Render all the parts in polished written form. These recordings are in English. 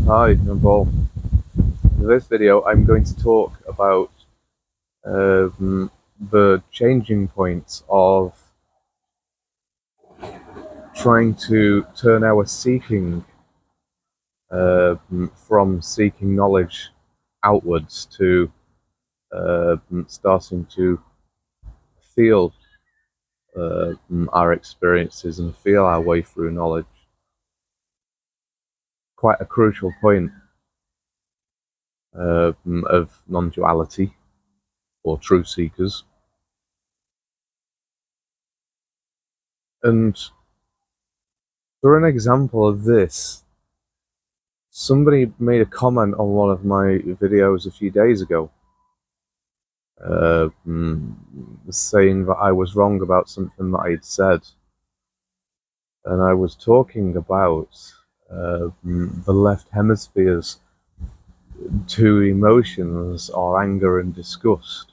Hi, I'm Paul. In this video I'm going to talk about the changing points of trying to turn our seeking from seeking knowledge outwards to starting to feel our experiences and feel our way through knowledge. Quite a crucial point of non-duality or truth seekers. And for an example of this, somebody made a comment on one of my videos a few days ago, saying that I was wrong about something that I'd said. And I was talking about the left hemisphere's two emotions are anger and disgust.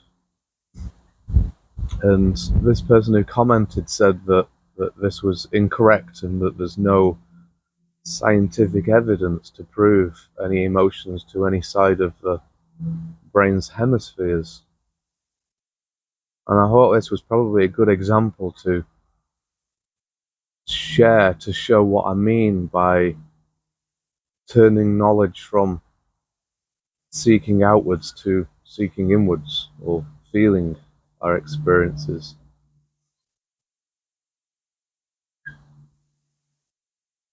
And this person who commented said that this was incorrect and that there's no scientific evidence to prove any emotions to any side of the brain's hemispheres. And I thought this was probably a good example to share to show what I mean by turning knowledge from seeking outwards to seeking inwards, or feeling our experiences.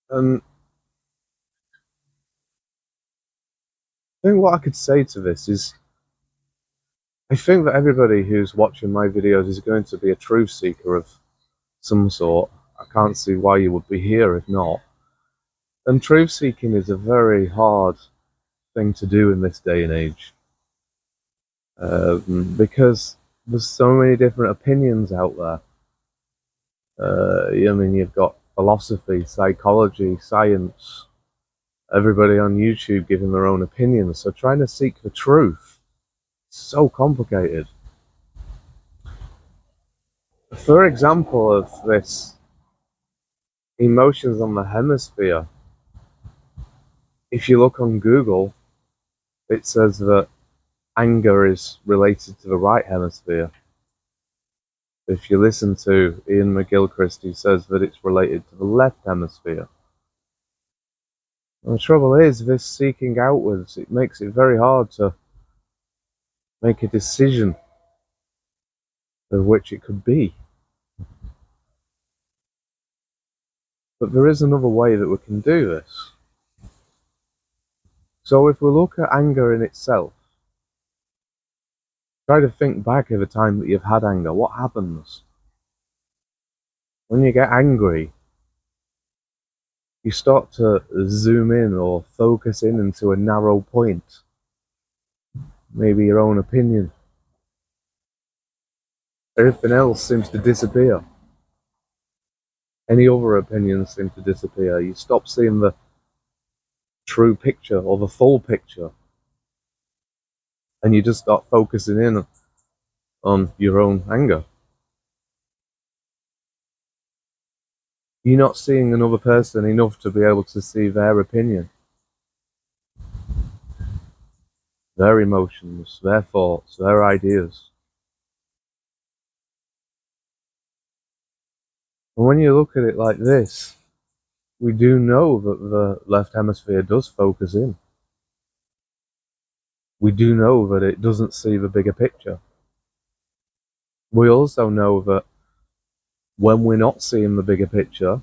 And I think what I could say to this is, I think that everybody who's watching my videos is going to be a truth seeker of some sort. I can't see why you would be here if not. And truth seeking is a very hard thing to do in this day and age, because there's so many different opinions out there. I mean, you've got philosophy, psychology, science, everybody on YouTube giving their own opinions. So trying to seek the truth is so complicated. For example of this, emotions on the hemisphere, if you look on Google, it says that anger is related to the right hemisphere. If you listen to Ian McGilchrist, he says that it's related to the left hemisphere. And the trouble is, this seeking outwards, it makes it very hard to make a decision of which it could be. But there is another way that we can do this. So if we look at anger in itself, try to think back of a time that you've had anger. What happens? When you get angry, you start to zoom in or focus in into a narrow point. Maybe your own opinion. Everything else seems to disappear. Any other opinions seem to disappear. You stop seeing the true picture or the full picture. And you just start focusing in on your own anger. You're not seeing another person enough to be able to see their opinion, their emotions, their thoughts, their ideas. And when you look at it like this, we do know that the left hemisphere does focus in. We do know that it doesn't see the bigger picture. We also know that when we're not seeing the bigger picture,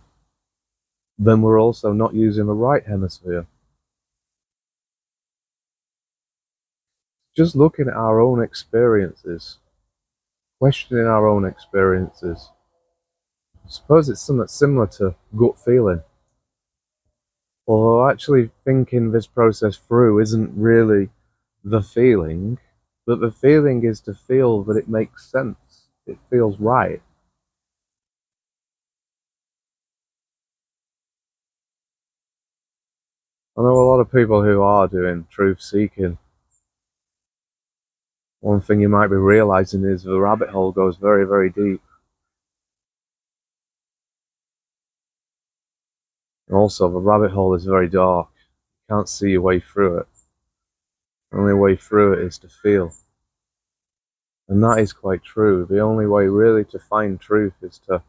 then we're also not using the right hemisphere. Just looking at our own experiences, questioning our own experiences. I suppose it's something similar to gut feeling. Although actually thinking this process through isn't really the feeling, but the feeling is to feel that it makes sense. It feels right. I know a lot of people who are doing truth seeking. One thing you might be realizing is the rabbit hole goes very, very deep. And also, the rabbit hole is very dark. can't see your way through it. The only way through it is to feel. And that is quite true. The only way really to find truth is to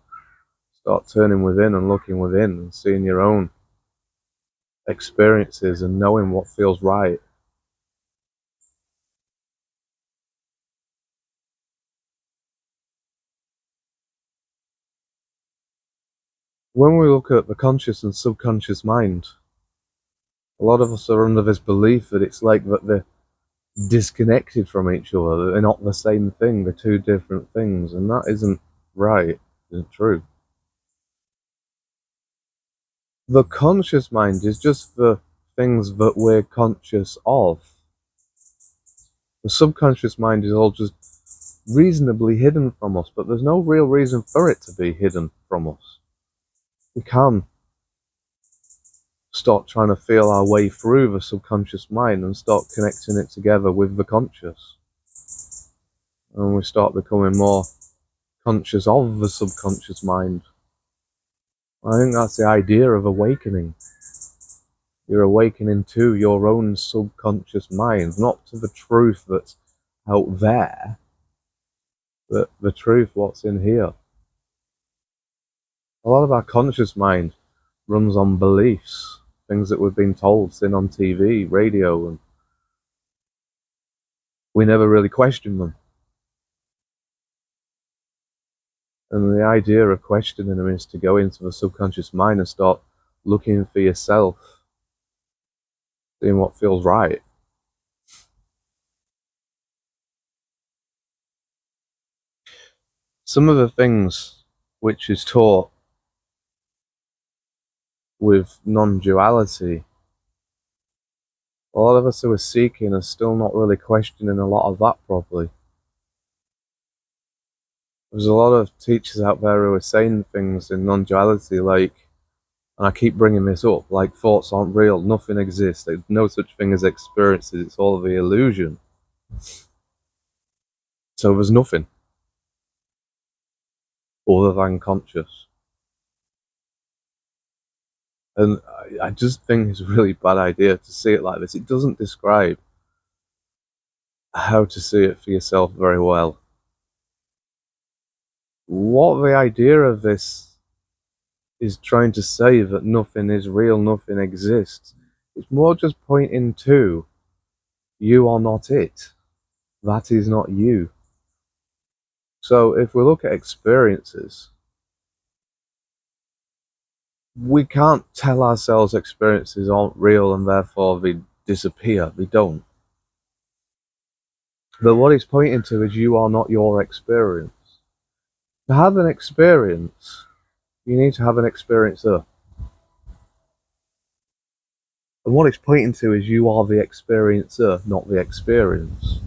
start turning within and looking within and seeing your own experiences and knowing what feels right. When we look at the conscious and subconscious mind, a lot of us are under this belief that it's like that they're disconnected from each other, that they're not the same thing, they're two different things, and that isn't right, isn't true. The conscious mind is just the things that we're conscious of. The subconscious mind is all just reasonably hidden from us, but there's no real reason for it to be hidden from us. We can start trying to feel our way through the subconscious mind and start connecting it together with the conscious. And we start becoming more conscious of the subconscious mind. I think that's the idea of awakening. You're awakening to your own subconscious mind, not to the truth that's out there, but the truth what's in here. A lot of our conscious mind runs on beliefs, things that we've been told, seen on TV, radio, and we never really question them. And the idea of questioning them is to go into the subconscious mind and start looking for yourself, seeing what feels right. Some of the things which is taught with non-duality, a lot of us who are seeking are still not really questioning a lot of that properly. There's a lot of teachers out there who are saying things in non-duality like, and I keep bringing this up, like thoughts aren't real, nothing exists, there's no such thing as experiences, it's all the illusion. So there's nothing other than conscious. And I just think it's a really bad idea to see it like this. It doesn't describe how to see it for yourself very well. What the idea of this is trying to say that nothing is real, nothing exists. It's more just pointing to, you are not it. That is not you. So if we look at experiences, we can't tell ourselves experiences aren't real and therefore they disappear. They don't. But what it's pointing to is you are not your experience. To have an experience, you need to have an experiencer. And what it's pointing to is you are the experiencer, not the experience.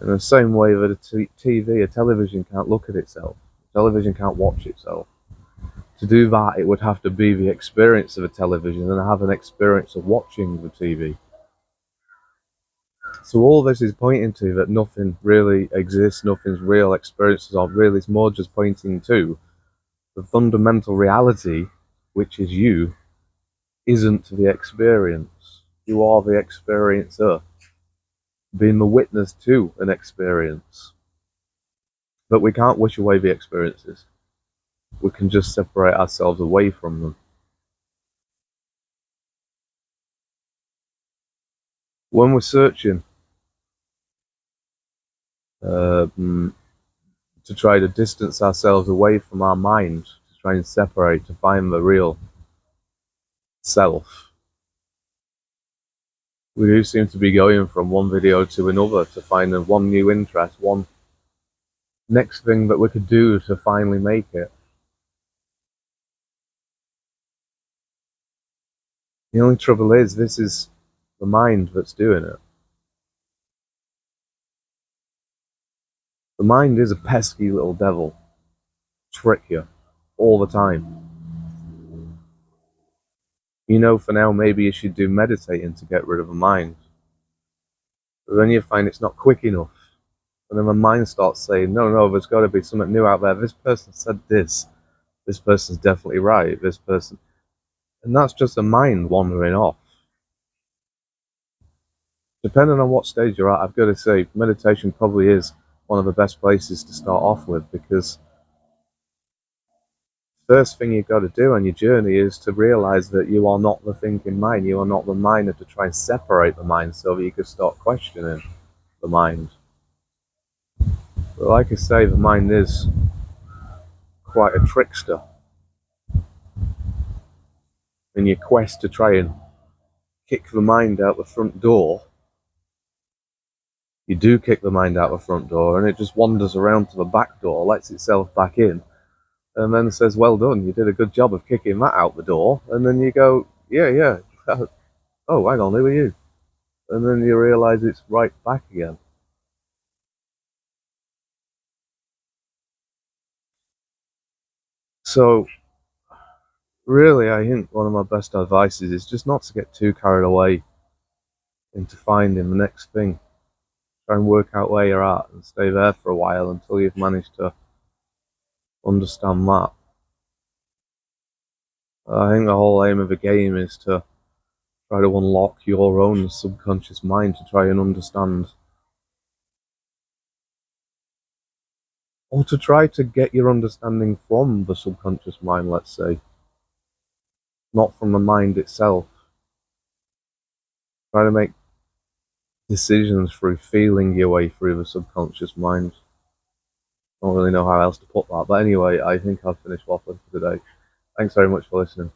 In the same way that a television can't look at itself. A television can't watch itself. To do that, it would have to be the experience of a television and have an experience of watching the TV. So all this is pointing to that nothing really exists, nothing's real, experiences aren't real. It's more just pointing to the fundamental reality, which is you, isn't the experience. You are the experiencer, being the witness to an experience. But we can't wish away the experiences. We can just separate ourselves away from them. When we're searching to try to distance ourselves away from our mind, to try and separate, to find the real self, we do seem to be going from one video to another to find one new interest, one next thing that we could do to finally make it. The only trouble is, this is the mind that's doing it. The mind is a pesky little devil. Trick you all the time. You know, for now, maybe you should do meditating to get rid of the mind. But then you find it's not quick enough. And then the mind starts saying, no, there's got to be something new out there. This person said this. This person's definitely right. This person. And that's just the mind wandering off. depending on what stage you're at, I've got to say meditation probably is one of the best places to start off with, because first thing you've got to do on your journey is to realize that you are not the thinking mind. You are not the mind, and to try and separate the mind so that you can start questioning the mind. But like I say, the mind is quite a trickster. In your quest to try and kick the mind out the front door, you do kick the mind out the front door, and it just wanders around to the back door, lets itself back in, and then says, well done, you did a good job of kicking that out the door. And then you go, yeah, oh, hang on, who are you? And then you realize it's right back again. So really, I think one of my best advices is just not to get too carried away into finding the next thing. Try and work out where you're at and stay there for a while until you've managed to understand that. I think the whole aim of the game is to try to unlock your own subconscious mind to try and understand, or to try to get your understanding from the subconscious mind, let's say, not from the mind itself. Try to make decisions through feeling your way through the subconscious mind. I don't really know how else to put that, but anyway, I think I've finished waffling for today. Thanks very much for listening.